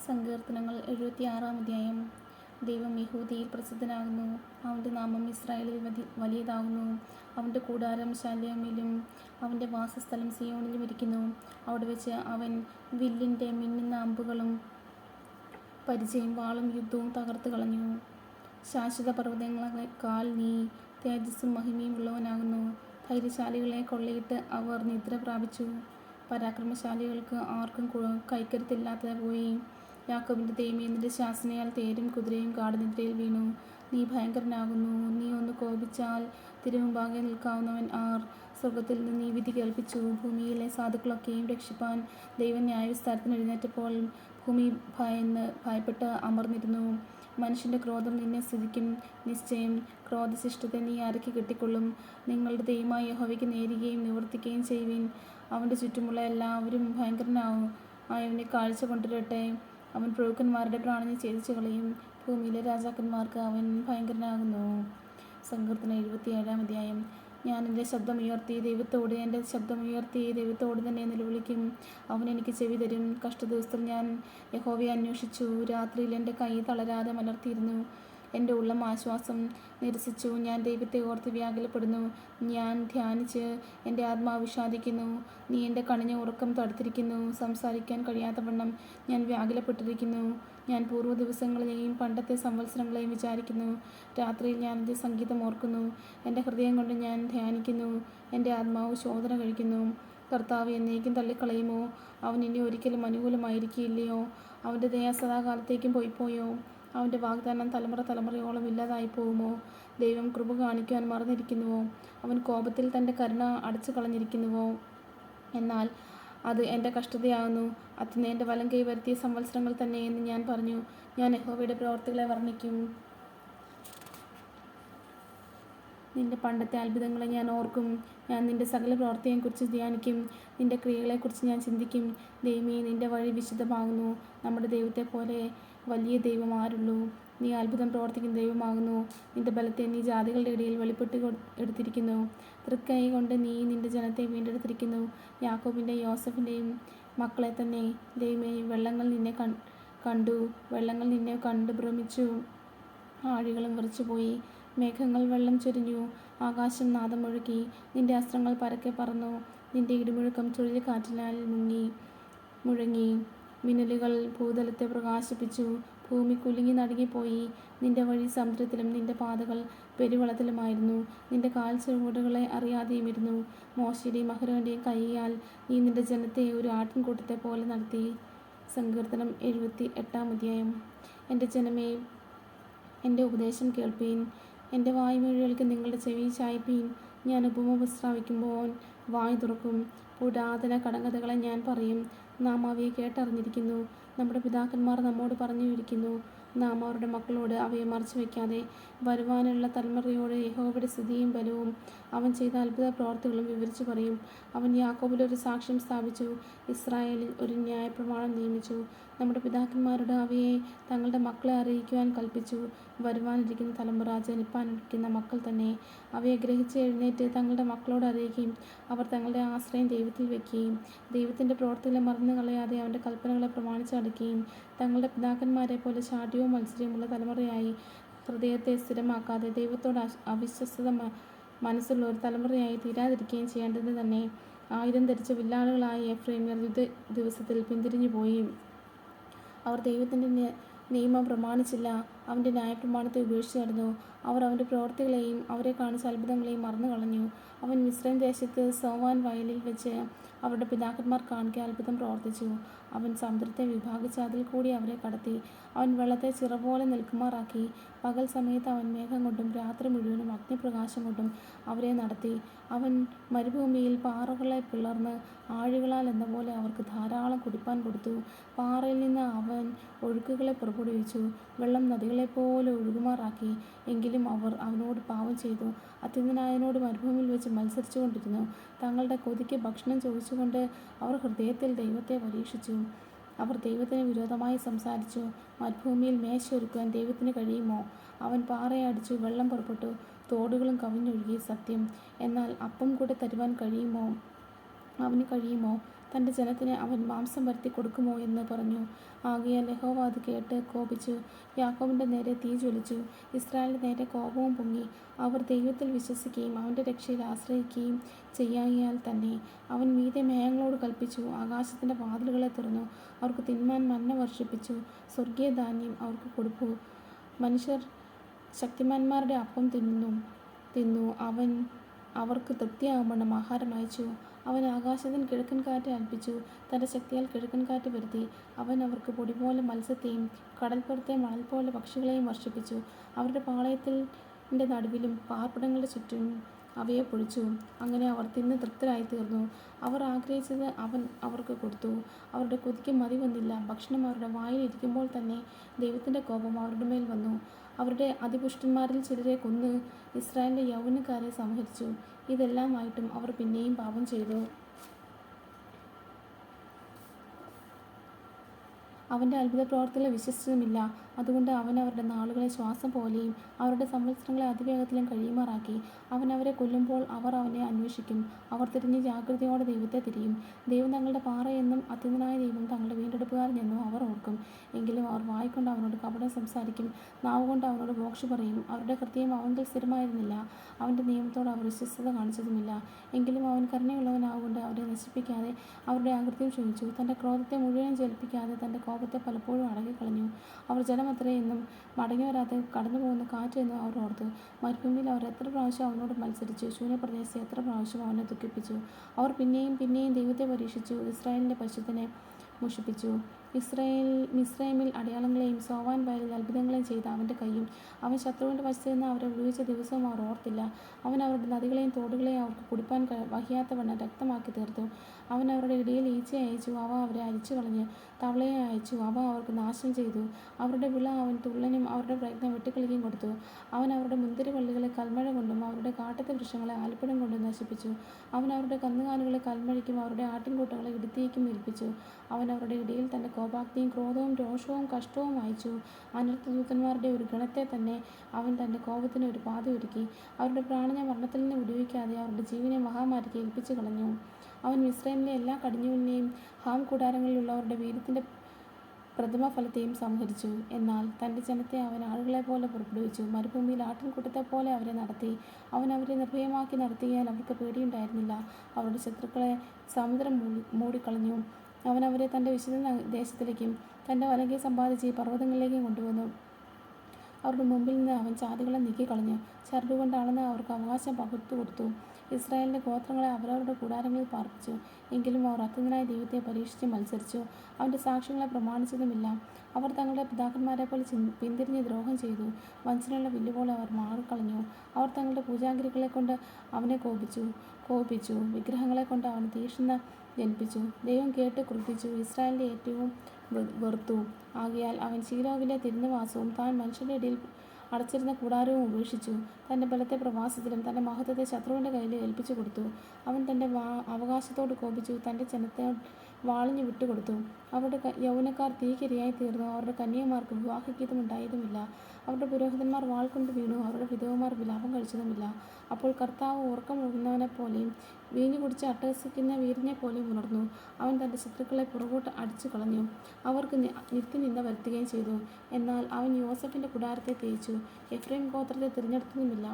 സങ്കീർത്തനങ്ങൾ 76 ദൈവം യഹൂദയിൽ പ്രസിദ്ധനാകുന്നു. അവൻ്റെ നാമം ഇസ്രായേലിൽ വലിയതാകുന്നു. അവൻ്റെ കൂടാരം ശാലേമിലും അവൻ്റെ വാസസ്ഥലം സിയോനിലും ഇരിക്കുന്നു. അവിടെ വെച്ച് അവൻ വില്ലിൻ്റെ മിന്നുന്ന അമ്പുകളും പരിചയും വാളും യുദ്ധവും തകർത്ത് കളഞ്ഞു. ശാശ്വത പർവ്വതങ്ങളെക്കാൾ നീ തേജസ്സും മഹിമയും ഉള്ളവനാകുന്നു. ധൈര്യശാലികളെ കൊള്ളയിട്ട് അവർ നിദ്ര പ്രാപിച്ചു. പരാക്രമശാലികൾക്ക് ആർക്കും കൈക്കരുത്തില്ലാതെ പോയി. യാക്കോബിൻ്റെ ദൈവമേ, നിന്റെ ശാസനയാൽ തേരും കുതിരയും ഗാഢനിദ്രയിൽ വീണു. നീ ഭയങ്കരനാകുന്നു. നീ ഒന്ന് കോപിച്ചാൽ തിരുമുമ്പാകെ നിൽക്കാവുന്നവൻ ആർ? സ്വർഗ്ഗത്തിൽ നിന്ന് നീ വിധി കേൾപ്പിച്ചു. ഭൂമിയിലെ സാധുക്കളൊക്കെയും രക്ഷിപ്പാൻ ദൈവം ന്യായവിസ്താരത്തിന് എഴുന്നേറ്റപ്പോൾ ഭൂമി ഭയപ്പെട്ട് അമർന്നിരുന്നു. മനുഷ്യൻ്റെ ക്രോധം നിന്നെ സ്തുതിക്കും നിശ്ചയം. ക്രോധശിഷ്ടത്തെ നീ അരക്കി കെട്ടിക്കൊള്ളും. നിങ്ങളുടെ ദൈവമായ യഹോവയ്ക്ക് നേരുകയും നിവർത്തിക്കുകയും ചെയ്യുവിൻ. അവൻ്റെ ചുറ്റുമുള്ള എല്ലാവരും ഭയങ്കരനായവനെ കാഴ്ച കൊണ്ടുവരട്ടെ. അവൻ പ്രഭുക്കന്മാരുടെ പ്രാണനെ ഛേദിച്ചു കളയും. ഭൂമിയിലെ രാജാക്കന്മാർക്ക് അവൻ ഭയങ്കരനാകുന്നു. സങ്കീർത്തനം 77 ഞാൻ എൻ്റെ ശബ്ദമുയർത്തി ദൈവത്തോട് തന്നെ നിലവിളിക്കും. അവൻ എനിക്ക് ചെവി തരും. കഷ്ടദിവസത്തിൽ ഞാൻ യഹോവയെ അന്വേഷിച്ചു. രാത്രിയിൽ എൻ്റെ കൈ തളരാതെ മലർത്തിയിരുന്നു. എൻ്റെ ഉള്ളം ആശ്വാസം നിരസിച്ചു. ഞാൻ ദൈവത്തെ ഓർത്ത് വ്യാകുലപ്പെടുന്നു. ഞാൻ ധ്യാനിച്ച് എൻ്റെ ആത്മാവ് വിഷാദിക്കുന്നു. നീ എൻ്റെ കണിഞ്ഞ ഉറക്കം തടുത്തിരിക്കുന്നു. സംസാരിക്കാൻ കഴിയാത്തവണ്ണം ഞാൻ വ്യാകുലപ്പെട്ടിരിക്കുന്നു. ഞാൻ പൂർവ്വ ദിവസങ്ങളെയും പണ്ടത്തെ സംവത്സരങ്ങളെയും വിചാരിക്കുന്നു. രാത്രിയിൽ ഞാൻ എൻ്റെ സംഗീതം ഓർക്കുന്നു. എൻ്റെ ഹൃദയം കൊണ്ട് ഞാൻ ധ്യാനിക്കുന്നു. എൻ്റെ ആത്മാവ് ശോധന കഴിക്കുന്നു. കർത്താവ് എന്നേക്കും തള്ളിക്കളയുമോ? അവൻ ഇനി ഒരിക്കലും അനുകൂലമായിരിക്കില്ലയോ? അവൻ്റെ ദയ സദാകാലത്തേക്കും പോയിപ്പോയോ? അവൻ്റെ വാഗ്ദാനം തലമുറയോളം ഇല്ലാതായി പോകുമോ? ദൈവം കൃപ കാണിക്കുവാൻ മറന്നിരിക്കുന്നുവോ? അവൻ കോപത്തിൽ തൻ്റെ കരുണ അടച്ചു കളഞ്ഞിരിക്കുന്നുവോ? എന്നാൽ അത് എൻ്റെ കഷ്ടതയാകുന്നു. അത്യുന്ന എൻ്റെ വലം കൈ വരുത്തിയ സംവത്സരങ്ങൾ തന്നെ എന്ന് ഞാൻ പറഞ്ഞു. ഞാൻ യഹോവയുടെ പ്രവർത്തികളെ വർണ്ണിക്കും. നിന്റെ പണ്ടത്തെ അത്ഭുതങ്ങളെ ഞാൻ ഓർക്കും. ഞാൻ നിന്റെ സകല പ്രവൃത്തിയെക്കുറിച്ച് ധ്യാനിക്കും. നിന്റെ ക്രിയകളെക്കുറിച്ച് ഞാൻ ചിന്തിക്കും. ദൈവമേ, നിന്റെ വഴി വിശുദ്ധമാകുന്നു. നമ്മുടെ ദൈവത്തെ പോലെ വലിയ ദൈവം ആരുള്ളൂ? നീ അത്ഭുതം പ്രവർത്തിക്കുന്ന ദൈവമാകുന്നു. നിന്റെ ബലത്തെ നീ ജാതികളുടെ ഇടയിൽ വെളിപ്പെട്ട് എടുത്തിരിക്കുന്നു. തൃക്കൈ കൊണ്ട് നീ നിന്റെ ജനത്തെ വീണ്ടെടുത്തിരിക്കുന്നു. യാക്കോബിൻ്റെയും യോസഫിൻ്റെയും മക്കളെ തന്നെ. ദൈവമേ, വെള്ളങ്ങൾ നിന്നെ കണ്ടു ഭ്രമിച്ചു. ആഴികളും വിറച്ചുപോയി. മേഘങ്ങൾ വെള്ളം ചൊരിഞ്ഞു. ആകാശം നാദം മുഴക്കി. നിന്റെ അസ്ത്രങ്ങൾ പരക്കെ പറന്നു. നിന്റെ ഇടിമുഴക്കം ചുഴലിക്കാറ്റിനാൽ മുഴങ്ങി. മിന്നലുകൾ ഭൂതലത്തെ പ്രകാശിപ്പിച്ചു. ഭൂമി കുലുങ്ങി നടുങ്ങിപ്പോയി. നിന്റെ വഴി സമുദ്രത്തിലും നിന്റെ പാതകൾ പെരുവെള്ളത്തിലുമായിരുന്നു. നിന്റെ കാൽ ചുവടുകളെ അറിയാതെയുമിരുന്നു. മോശയുടെയും അഹരോന്റെയും കൈയാൽ നീ നിന്റെ ജനത്തെ ഒരു ആട്ടിൻകൂട്ടത്തെ പോലെ നടത്തി. സങ്കീർത്തനം 78 എൻ്റെ ജനമേ, എൻ്റെ ഉപദേശം കേൾപ്പീൻ. എൻ്റെ വായ്മൊഴികൾക്ക് നിങ്ങളുടെ ചെവി ചായ്പീൻ. ഞാൻ ഉപമ പ്രസ്താവിക്കുമ്പോൾ വായ് തുറക്കും. പുരാതന കടങ്കഥകളെ ഞാൻ പറയും. നാം അവയെ കേട്ടറിഞ്ഞിരിക്കുന്നു. നമ്മുടെ പിതാക്കന്മാർ നമ്മോട് പറഞ്ഞിരിക്കുന്നു. നാം അവരുടെ മക്കളോട് അവയെ മറച്ചു വയ്ക്കാതെ വരുവാനുള്ള തലമുറയോട് യഹോവയുടെ സ്തുതിയും ബലവും അവൻ ചെയ്ത അത്ഭുത പ്രവർത്തികളും വിവരിച്ചു പറയും. അവൻ യാക്കോബിൽ ഒരു സാക്ഷ്യം സ്ഥാപിച്ചു. ഇസ്രായേലിൽ ഒരു ന്യായപ്രമാണം നിയമിച്ചു. നമ്മുടെ പിതാക്കന്മാരോട് അവയെ തങ്ങളുടെ മക്കളെ അറിയിക്കുവാൻ കൽപ്പിച്ചു. വരുവാനിരിക്കുന്ന തലമുറ ജനിപ്പാനിരിക്കുന്ന മക്കൾ തന്നെ അവയെ ഗ്രഹിച്ച് എഴുന്നേറ്റ് തങ്ങളുടെ മക്കളോട് അറിയിക്കുകയും അവർ തങ്ങളുടെ ആശ്രയം ദൈവത്തിൽ വയ്ക്കുകയും ദൈവത്തിൻ്റെ പ്രവർത്തികളെ മറന്നു കളയാതെ അവൻ്റെ കൽപ്പനകളെ പ്രമാണിച്ച് നടക്കുകയും തങ്ങളുടെ പിതാക്കന്മാരെ പോലെ ശാഠ്യവും മത്സര്യമുള്ള തലമുറയായി ഹൃദയത്തെ സ്ഥിരമാക്കാതെ ദൈവത്തോട് അവിശ്വസ്തത മനസ്സുള്ള ഒരു തലമുറയായി തീരാതിരിക്കുകയും ചെയ്യേണ്ടത് തന്നെ. ആയുധം ധരിച്ച വില്ലാളുകളായ എഫ്രൈമ്യർ യുദ്ധ ദിവസത്തിൽ പിന്തിരിഞ്ഞു പോയി. അവർ ദൈവത്തിൻ്റെ നിയമം പ്രമാണിച്ചില്ല. അവൻ്റെ ന്യായപ്രമാണത്തെ ഉപേക്ഷിച്ച് നടന്നു. അവർ അവൻ്റെ പ്രവൃത്തികളെയും അവരെ കാണിച്ച അത്ഭുതങ്ങളെയും മറന്നു കളഞ്ഞു. അവൻ മിസ്രൈം ദേശത്ത് സോവാൻ വയലിൽ വെച്ച് അവരുടെ പിതാക്കന്മാർ കാണിക്കെ അത്ഭുതം പ്രവർത്തിച്ചു. അവൻ സമുദ്രത്തെ വിഭാഗിച്ച് അതിൽ കൂടി അവരെ കടത്തി. അവൻ വെള്ളത്തെ ചിറ പോലെ നിൽക്കുമാറാക്കി. പകൽ സമയത്ത് അവൻ മേഘം കൊണ്ടും രാത്രി മുഴുവനും അഗ്നിപ്രകാശം കൊണ്ടും അവരെ നടത്തി. അവൻ മരുഭൂമിയിൽ പാറകളെ പിളർന്ന് ആഴികളാൽ എന്ന പോലെ അവർക്ക് ധാരാളം കുടിപ്പാൻ കൊടുത്തു. പാറയിൽ നിന്ന് അവൻ ഒഴുക്കുകളെ പുറപ്പെടുവിച്ചു. വെള്ളം നദികളെപ്പോലെ ഒഴുകുമാറാക്കി. എങ്കിലും അവർ അവനോട് പാപം ചെയ്തു. അത്യുന്നതനായവനോട് മരുഭൂമിയിൽ വെച്ച് മത്സരിച്ചു കൊണ്ടിരുന്നു. തങ്ങളുടെ കൊതിക്ക് ഭക്ഷണം ചോദിച്ചുകൊണ്ട് അവർ ഹൃദയത്തിൽ ദൈവത്തെ പരീക്ഷിച്ചു. അവർ ദൈവത്തിന് വിരോധമായി സംസാരിച്ചു. മരുഭൂമിയിൽ മേശ ഒരുക്കുവാൻ ദൈവത്തിന് കഴിയുമോ? അവൻ പാറയെ അടിച്ചു, വെള്ളം പുറപ്പെട്ടു, തോടുകളും കവിഞ്ഞൊഴുകി. സത്യം. എന്നാൽ അപ്പം കൂടെ തരുവാൻ അവന് കഴിയുമോ? തൻ്റെ ജനത്തിന് അവൻ മാംസം വരുത്തി കൊടുക്കുമോ എന്ന് പറഞ്ഞു. ആകയാൽ യഹോവ അത് കേട്ട് കോപിച്ചു. യാക്കോബിൻ്റെ നേരെ തീ ജ്വലിച്ചു. ഇസ്രായേലിൻ്റെ നേരെ കോപവും പൊങ്ങി. അവർ ദൈവത്തിൽ വിശ്വസിക്കുകയും അവൻ്റെ രക്ഷയിൽ ആശ്രയിക്കുകയും ചെയ്യായ്കയാൽ തന്നെ അവൻ മീതെ മേഘങ്ങളോട് കൽപ്പിച്ചു, ആകാശത്തിൻ്റെ വാതിലുകളെ തുറന്നു അവർക്ക് തിന്മാൻ മന്ന വർഷിപ്പിച്ചു, സ്വർഗീയ ധാന്യം അവർക്ക് കൊടുത്തു. മനുഷ്യർ ശക്തിമാന്മാരുടെ അപ്പം തിന്നു. അവൻ അവർക്ക് തൃപ്തിയാകുവണ്ണം ആഹാരം അയച്ചു. അവൻ ആകാശത്തിന് കിഴക്കൻ കാറ്റ് അൽപ്പിച്ചു, തൻ്റെ ശക്തിയാൽ കിഴക്കൻ കാറ്റ് വരുത്തി. അവൻ അവർക്ക് പൊടിപോലെ മത്സ്യത്തെയും കടൽപ്പുറത്തെ മണൽ പോലെ പക്ഷികളെയും വർഷിപ്പിച്ചു. അവരുടെ പാളയത്തിൻ്റെ നടുവിലും പാർപ്പിടങ്ങളുടെ ചുറ്റും അവയെ പൊഴിച്ചു. അങ്ങനെ അവർ തിന്ന് തൃപ്തരായിത്തീർന്നു. അവർ ആഗ്രഹിച്ചത് അവൻ അവർക്ക് കൊടുത്തു. അവരുടെ കൊതിക്ക് മതി വന്നില്ല. ഭക്ഷണം അവരുടെ വായിൽ ഇരിക്കുമ്പോൾ തന്നെ ദൈവത്തിൻ്റെ കോപം അവരുടെ മേൽ വന്നു. അവരുടെ അതിപുഷ്ടന്മാരിൽ ചിലരെ കൊന്ന് ഇസ്രായേലിൻ്റെ യൗവനക്കാരെ സംഹരിച്ചു. ഇതെല്ലാമായിട്ടും അവർ പിന്നെയും പാപം ചെയ്തു. അവൻ്റെ അത്ഭുത പ്രവർത്തികളെ വിശ്വസിച്ചതുമില്ല. അതുകൊണ്ട് അവൻ അവരുടെ നാളുകളെ ശ്വാസം പോലെയും അവരുടെ സംവത്സരങ്ങളെ അതിവേഗത്തിലും കഴിയുമാറാക്കി. അവൻ അവരെ കൊല്ലുമ്പോൾ അവർ അവനെ അന്വേഷിക്കും. അവർ തിരിഞ്ഞ് ജാഗ്രതയോടെ ദൈവത്തെ തിരയും. ദൈവം തങ്ങളുടെ പാറയെന്നും അത്യുന്നതനായ ദൈവം തങ്ങളുടെ വീണ്ടെടുപ്പുകാരൻ എന്നും അവർ ഓർക്കും. എങ്കിലും അവർ വായ്കൊണ്ട് അവനോട് കപടം സംസാരിക്കും, നാവുകൊണ്ട് അവനോട് മോക്ഷ പറയും. അവരുടെ ഹൃദയം അവങ്കിൽ സ്ഥിരമായിരുന്നില്ല. അവൻ്റെ നിയമത്തോട് അവർ വിശ്വസ്തത കാണിച്ചതുമില്ല. എങ്കിലും അവൻ കരുണയുള്ളവനാകൊണ്ട് അവരെ നശിപ്പിക്കാതെ അവരുടെ അകൃത്യം ക്ഷമിച്ചു. തൻ്റെ ക്രോധത്തെ മുഴുവൻ ജ്വലിപ്പിക്കാതെ തൻ്റെ കോപത്തെ പലപ്പോഴും അടക്കിക്കളഞ്ഞു. അവർ ജലമത്രേ എന്നും മടങ്ങി വരാതെ കടന്നു പോകുന്ന കാറ്റ് എന്നും അവർ ഓർത്തു. മരുഭൂമിയിൽ അവർ എത്ര പ്രാവശ്യം അവനോട് മത്സരിച്ചു, ശൂന്യപ്രദേശത്തെ എത്ര പ്രാവശ്യം അവനെ ദുഃഖിപ്പിച്ചു. അവർ പിന്നെയും പിന്നെയും ദൈവത്തെ പരീക്ഷിച്ചു, ഇസ്രായേലിൻ്റെ പരിശുദ്ധനെ മുഷിപ്പിച്ചു. മിസ്രയീമിൽ അടയാളങ്ങളെയും സോവാൻ വയലിൽ അത്ഭുതങ്ങളെയും ചെയ്ത അവൻ്റെ കൈയും അവൻ ശത്രുവിൻ്റെ വശത്ത് നിന്ന് അവരെ വിടുവിച്ച ദിവസവും അവർ ഓർത്തില്ല. അവൻ അവരുടെ നദികളെയും തോടുകളെയും അവർക്ക് കുടിപ്പാൻ വഹിയാത്തവണ്ണം രക്തമാക്കി തീർത്തു. അവൻ അവരുടെ ഇടയിൽ ഈച്ചയെ അയച്ചു, അവ അവരെ അരിച്ചു കളഞ്ഞ്. തവളയെ അയച്ചു, അവ അവർക്ക് നാശം ചെയ്തു. അവരുടെ വിള അവൻ തുള്ളനും അവരുടെ പ്രയത്നം വെട്ടിക്കളിക്കുകയും കൊടുത്തു. അവൻ അവരുടെ മുന്തിരിവള്ളികളെ കൽമഴ കൊണ്ടും അവരുടെ കാട്ടത്തെ വൃക്ഷങ്ങളെ ആൽപ്പിടം കൊണ്ടും നശിപ്പിച്ചു. അവൻ അവരുടെ കന്നുകാലികളെ കൽമഴയ്ക്കും അവരുടെ ആട്ടിൻകൂട്ടങ്ങളെ ഇടിത്തീയ്ക്കും ഏൽപ്പിച്ചു. അവൻ അവരുടെ ഇടയിൽ തൻ്റെ കോപാഗ്നിയും ക്രോധവും രോഷവും കഷ്ടവും അയച്ചു. അനർത്ഥദൂതന്മാരുടെ ഒരു ഗണത്തെ തന്നെ അവൻ തൻ്റെ കോപത്തിന് ഒരു പാത ഒരുക്കി. അവരുടെ പ്രാണനെ മരണത്തിൽ നിന്ന് വിടുവിക്കാതെ അവരുടെ ജീവനെ മഹാമാരിക്ക് ഏൽപ്പിച്ചു കളഞ്ഞു. അവൻ മിസ്രയീമിലെ എല്ലാ കടിഞ്ഞൂലിനെയും ഹാം കൂടാരങ്ങളിലുള്ളവരുടെ വീര്യത്തിൻ്റെ പ്രഥമഫലത്തെയും സംഹരിച്ചു. എന്നാൽ തൻ്റെ ജനത്തെ അവൻ ആളുകളെപ്പോലെ പുറപ്പെടുവിച്ചു, മരുഭൂമിയിൽ ആട്ടിൻകൂട്ടത്തെപ്പോലെ അവരെ നടത്തി. അവൻ അവരെ നിർഭയമാക്കി നടത്തിയാൽ അവർക്ക് പേടിയുണ്ടായിരുന്നില്ല. അവരുടെ ശത്രുക്കളെ സമുദ്രം മൂടിക്കളഞ്ഞു. അവൻ അവരെ തൻ്റെ വിശുദ്ധ ദേശത്തിലേക്കും തൻ്റെ വലങ്കെ സമ്പാദിച്ച് ഈ പർവ്വതങ്ങളിലേക്കും കൊണ്ടുവന്നു. അവരുടെ മുമ്പിൽ നിന്ന് അവൻ ജാതികളെ നീക്കിക്കളഞ്ഞു. ചരടുകൊണ്ട് അളന്ന് അവർക്ക് അവകാശം പകുത്തു കൊടുത്തു. ഇസ്രായേലിൻ്റെ ഗോത്രങ്ങളെ അവരവരുടെ കൂടാരങ്ങളിൽ പാർപ്പിച്ചു. എങ്കിലും അവർ അത്യുന്നതനായ ദൈവത്തെ പരീക്ഷിച്ച് മത്സരിച്ചു, അവൻ്റെ സാക്ഷ്യങ്ങളെ പ്രമാണിച്ചതുമില്ല. അവർ തങ്ങളുടെ പിതാക്കന്മാരെ പോലെ പിന്തിരിഞ്ഞ് ദ്രോഹം ചെയ്തു. വഞ്ചനയുള്ള വില്ലുപോലെ അവർ മാറിക്കളഞ്ഞു. അവർ തങ്ങളുടെ പൂജാഗിരികളെ കൊണ്ട് അവനെ കോപിച്ചു. വിഗ്രഹങ്ങളെ കൊണ്ട് അവന് തീക്ഷ്ണത ജനിപ്പിച്ചു. ദൈവം കേട്ട് ക്രുദ്ധിച്ചു, ഇസ്രായേലിൻ്റെ ഏറ്റവും വെറുത്തു. ആകയാൽ അവൻ ശീലോവിലെ തിരുനിവാസവും താൻ മനുഷ്യരുടെ ഇടയിൽ അടച്ചിരുന്ന കൂടാരവും ഉപേക്ഷിച്ചു. തൻ്റെ ബലത്തെ പ്രവാസത്തിലും തൻ്റെ മഹത്വത്തെ ശത്രുവിൻ്റെ കയ്യിൽ ഏൽപ്പിച്ചു കൊടുത്തു. അവൻ തൻ്റെ അവകാശത്തോട് കോപിച്ചു, തൻ്റെ ജനത്തെ വാളിഞ്ഞു വിട്ടുകൊടുത്തു. അവരുടെ യൗവനക്കാർ തീക്കിരയായി തീർന്നു. അവരുടെ കന്യകമാർക്ക് വിവാഹഗീതം ഉണ്ടായതുമില്ല. അവരുടെ പുരോഹിതന്മാർ വാൾ കൊണ്ട് വീണു. അവരുടെ വിധവമാർ വിലാപം കഴിച്ചതുമില്ല. അപ്പോൾ കർത്താവ് ഉറക്കമുഴുകുന്നവനെപ്പോലെയും വീഞ്ഞു കുടിച്ച് അട്ടഹസിക്കുന്ന വീരനെപ്പോലെയും ഉണർന്നു. അവൻ തൻ്റെ ശത്രുക്കളെ പുറകോട്ട് അടിച്ചു കളഞ്ഞു, അവർക്ക് നിത്യനിന്ദ വരുത്തുകയും ചെയ്തു. എന്നാൽ അവൻ യോസഫിൻ്റെ കൂടാരത്തെ തേച്ചു, എഫ്രൈം ഗോത്രത്തെ തിരഞ്ഞെടുത്തതുമില്ല.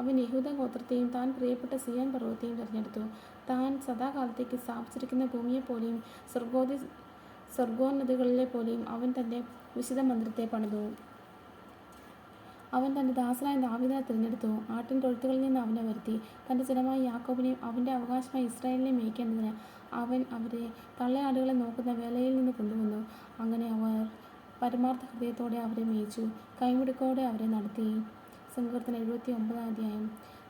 അവൻ യഹൂദ ഗോത്രത്തെയും താൻ പ്രിയപ്പെട്ട സിയോൻ പർവ്വതത്തെയും തിരഞ്ഞെടുത്തു. താൻ സദാകാലത്തേക്ക് സ്ഥാപിച്ചിരിക്കുന്ന ഭൂമിയെപ്പോലെയും സ്വർഗോന്നതികളിലെ പോലെയും അവൻ തൻ്റെ വിശുദ്ധ മന്ദിരത്തെ പണിതു. അവൻ തൻ്റെ ദാസനായ ദാവീദിനെ തിരഞ്ഞെടുത്തു, ആട്ടിൻ തൊഴുത്തുകളിൽ നിന്ന് അവനെ വരുത്തി. തൻ്റെ ജനമായ യാക്കോബിനെയും അവൻ്റെ അവകാശമായ ഇസ്രായേലിനെയും മേയ്ക്കേണ്ടതിന് അവൻ അവരെ തള്ളയാടുകളെ നോക്കുന്ന വേലയിൽ നിന്ന് കൊണ്ടുവന്നു. അങ്ങനെ അവർ പരമാർത്ഥ ഹൃദയത്തോടെ അവരെ മേയിച്ചു, കൈമിടുക്കോടെ അവരെ നടത്തി. സങ്കീർത്തനം 79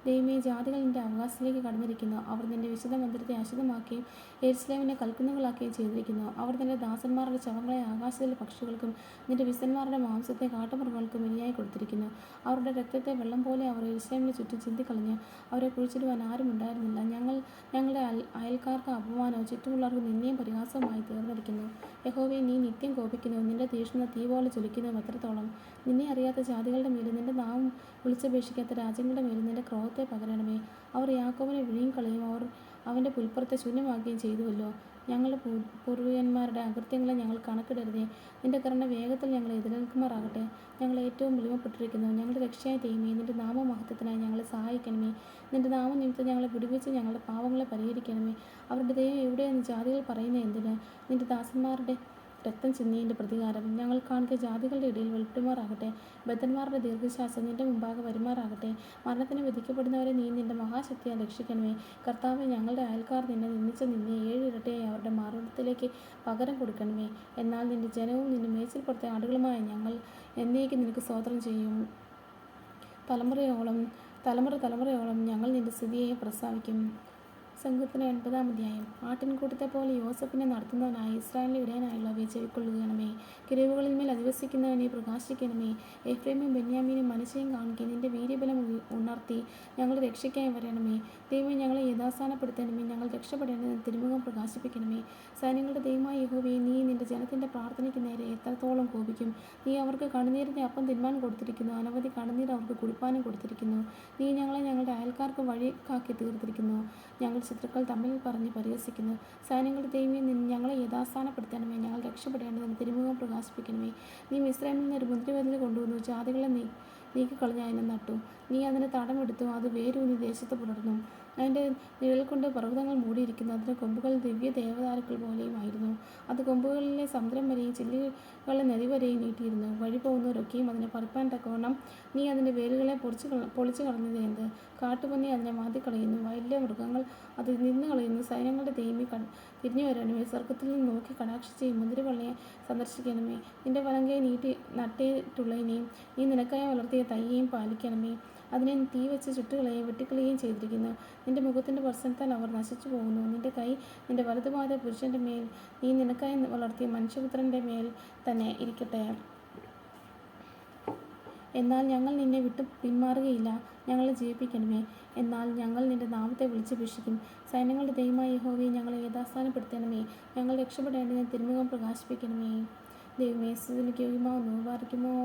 ദൈവമേ, ജാതികൾ നിൻ്റെ അവകാശത്തിലേക്ക് കടന്നിരിക്കുന്നു. അവർ നിൻ്റെ വിശുദ്ധ മന്ദിരത്തെ അശുദ്ധമാക്കുകയും യെരുശലേമിനെ കൽക്കുന്നുകളാക്കുകയും ചെയ്തിരിക്കുന്നു. അവർ നിൻ്റെ ദാസന്മാരുടെ ശവങ്ങളെ ആകാശത്തിലെ പക്ഷികൾക്കും നിൻ്റെ വിശുദ്ധന്മാരുടെ മാംസത്തെ കാട്ടുമൃഗങ്ങൾക്കും ഇരയായി കൊടുത്തിരിക്കുന്നു. അവരുടെ രക്തത്തെ വെള്ളം പോലെ അവർ യെരുശലേമിന് ചുറ്റും ചിന്തിക്കളഞ്ഞു. അവരെ കുഴിച്ചിടുവാൻ ആരും ഉണ്ടായിരുന്നില്ല. ഞങ്ങളുടെ അയൽക്കാർക്ക് അപമാനവും ചുറ്റുമുള്ളവർക്ക് നിന്ദയും പരിഹാസവുമായി തീർന്നിരിക്കുന്നു. യഹോവേ, നീ നിത്യം കോപിക്കുന്നു, നിൻ്റെ തീക്ഷ്ണത തീ പോലെ ജ്വലിക്കുന്നു. എത്രത്തോളം! നിന്നെ അറിയാത്ത ജാതികളുടെ മേലും നിൻ്റെ നാമം വിളിച്ചപേക്ഷിക്കാത്ത രാജ്യങ്ങളുടെ മേലും നിൻ്റെ ക്രോധത്തെ പകരണമേ. അവർ യാക്കോബിനെ വിഴുങ്ങിക്കളയും, അവർ അവൻ്റെ പുൽപ്പുറത്തെ ശൂന്യമാക്കുകയും ചെയ്തുവല്ലോ. ഞങ്ങളുടെ പൂർവികന്മാരുടെ അകൃത്യങ്ങളെ ഞങ്ങൾ കണക്കിടരുതേ. നിന്റെ കരുണ വേഗത്തിൽ ഞങ്ങളെ എതിരേൽക്കുമാറാകട്ടെ. ഞങ്ങൾ ഏറ്റവും എളിമപ്പെട്ടിരിക്കുന്നു. ഞങ്ങളുടെ രക്ഷയായ ദൈവമേ, നിന്റെ നാമമഹത്വത്തിനായി ഞങ്ങളെ സഹായിക്കണമേ. നിന്റെ നാമനിമിത്തം ഞങ്ങളെ വിടുവിച്ച് ഞങ്ങളുടെ പാവങ്ങളെ പരിഹരിക്കണമേ. അവരുടെ ദൈവം എവിടെയെന്ന് ജാതികൾ പറയുന്ന എന്തിന്? നിന്റെ ദാസന്മാരുടെ രക്തം ചിന്തിയതിൻ്റെ പ്രതികാരം ഞങ്ങൾ കാണുക ജാതികളുടെ ഇടയിൽ വെളിപ്പെടുമാറാകട്ടെ. ബദ്ധന്മാരുടെ ദീർഘശ്വാസം നിന്റെ മുമ്പാകെ വരുമാറാകട്ടെ. മരണത്തിന് വിധിക്കപ്പെടുന്നവരെ നീ നിന്റെ മഹാശക്തിയാൽ രക്ഷിക്കണമേ. കർത്താവേ, ഞങ്ങളുടെ അയൽക്കാർ നിന്നെ നിന്ദിച്ച നിന്നെ 7 ഇരട്ടിയായി അവരുടെ മാറിടത്തിലേക്ക് പകരം കൊടുക്കണമേ. എന്നാൽ നിന്റെ ജനവും നിന്റെ മേച്ചിൽപ്പുറത്തെ ആടുകളുമായ ഞങ്ങൾ എന്നേക്കും നിനക്ക് സ്തോത്രം ചെയ്യും. തലമുറയോളം ഞങ്ങൾ നിന്റെ സ്തുതിയെ പ്രസ്താവിക്കും. സംഘത്തിന് 9-ാം അധ്യായം. ആട്ടിൻകൂട്ടത്തെ പോലെ യോസഫിനെ നടത്തുന്നവനായ ഇസ്രായേലിൻ്റെ ഇടയനായുള്ളവയെ ചെവിക്കൊള്ളുകണമേ. കിരൂബുകളിന്മേൽ അധിവസിക്കുന്നവനെ പ്രകാശിക്കണമേ. എഫ്രൈമും ബെന്യാമീനും മനശ്ശെയും കാണിക്കെ നിന്റെ വീര്യബലം ഉണർത്തി ഞങ്ങളുടെ രക്ഷയ്ക്കായി വരണമേ. ദൈവമേ, ഞങ്ങളെ യഥാസ്ഥാനപ്പെടുത്തണമേ. ഞങ്ങൾ രക്ഷപ്പെടേണ്ടതിന് തിരുമുഖം പ്രകാശിപ്പിക്കണമേ. സൈന്യങ്ങളുടെ ദൈവമായ യഹോവേ, നീ നിന്റെ ജനത്തിൻ്റെ പ്രാർത്ഥനയ്ക്ക് നേരെ എത്രത്തോളം കോപിക്കും? നീ അവർക്ക് കണ്ണുനീരിൻ്റെ അപ്പം തിന്മാൻ കൊടുത്തിരിക്കുന്നു. അനവധി കണ്ണുനീർ അവർക്ക് കുടിപ്പാനും കൊടുത്തിരിക്കുന്നു. നീ ഞങ്ങളെ ഞങ്ങളുടെ അയൽക്കാർക്ക് വഴിക്കാക്കി തീർത്തിരിക്കുന്നു. ഞങ്ങൾ ശത്രുക്കൾ തമ്മിൽ പറഞ്ഞ് പരിഹസിക്കുന്നു. സൈന്യങ്ങളുടെ ദൈവമേ, ഞങ്ങളെ യഥാസ്ഥാനപ്പെടുത്തണമേ. ഞങ്ങൾ രക്ഷപ്പെടേണ്ടതിന് തിരുമുഖം പ്രകാശിപ്പിക്കണമേ. നീ മിസ്രൈമിൽ നിന്ന് ഒരു മുന്തിരിവയലിൽ കൊണ്ടുവന്നു. ജാതികളെ നീക്കിക്കളഞ്ഞ് അതിനെ നട്ടു. നീ അതിന് തടമെടുത്തു. അത് വേരൂന്നി ദേശത്ത് പുലർന്നു. അതിൻ്റെ നിഴൽ കൊണ്ട് പർവ്വതങ്ങൾ മൂടിയിരിക്കുന്നു. അതിൻ്റെ കൊമ്പുകൾ ദിവ്യ ദേവദാരുക്കൾ പോലെയുമായിരുന്നു. അത് കൊമ്പുകളിലെ സമുദ്രം വരെയും ചില്ലുകളിലെ നദി വരെയും നീട്ടിയിരുന്നു. വഴി പോകുന്നവരൊക്കെയും അതിനെ പറിപ്പാൻ തക്കവണ്ണം നീ അതിൻ്റെ വേരുകളെ പൊളിച്ചു കളഞ്ഞത് എന്ത്? കാട്ടുപന്നി അതിനെ മാന്തിക്കളയുന്നു. വയലിലെ മൃഗങ്ങൾ അത് നിന്ന് കളയുന്നു. സൈന്യങ്ങളുടെ ദൈവമേ, തിരിഞ്ഞു വരണമേ. സ്വർഗ്ഗത്തിൽ നിന്ന് നോക്കി കടാക്ഷിച്ച് ഈ മുന്തിരിവള്ളിയെ സന്ദർശിക്കണമേ. നിന്റെ വലങ്കൈ നീട്ടി നട്ടിട്ടുള്ളതിനെയും നീ നിനക്കായി വളർത്തിയ തൈയെയും പാലിക്കണമേ. അതിനെ തീ വെച്ച് ചുട്ടുകളയുകയും വെട്ടിക്കളയുകയും ചെയ്തിരിക്കുന്നു. നിന്റെ മുഖത്തിൻ്റെ പ്രസന്നത്താൽ അവർ നശിച്ചു പോകുന്നു. നിന്റെ കൈ നിന്റെ വലതുപാദ പുരുഷൻ്റെ മേൽ, നീ നിനക്കായി വളർത്തിയ മനുഷ്യപുത്രൻ്റെ മേൽ തന്നെ ഇരിക്കട്ടെ. എന്നാൽ ഞങ്ങൾ നിന്നെ വിട്ടു പിന്മാറുകയില്ല. ഞങ്ങളെ ജീവിപ്പിക്കണമേ. എന്നാൽ ഞങ്ങൾ നിന്റെ നാമത്തെ വിളിച്ചപേക്ഷിക്കും. സൈന്യങ്ങളുടെ ദൈവമായ യഹോവേ, ഞങ്ങളെ യഥാസ്ഥാനപ്പെടുത്തണമേ. ഞങ്ങൾ രക്ഷപ്പെടേണ്ടതിന് തിരുമുഖം പ്രകാശിപ്പിക്കണമേ. ദൈവമേ, സ്തുതിക്ക് യോഗ്യമാകുന്നു. പാർക്കുമോ.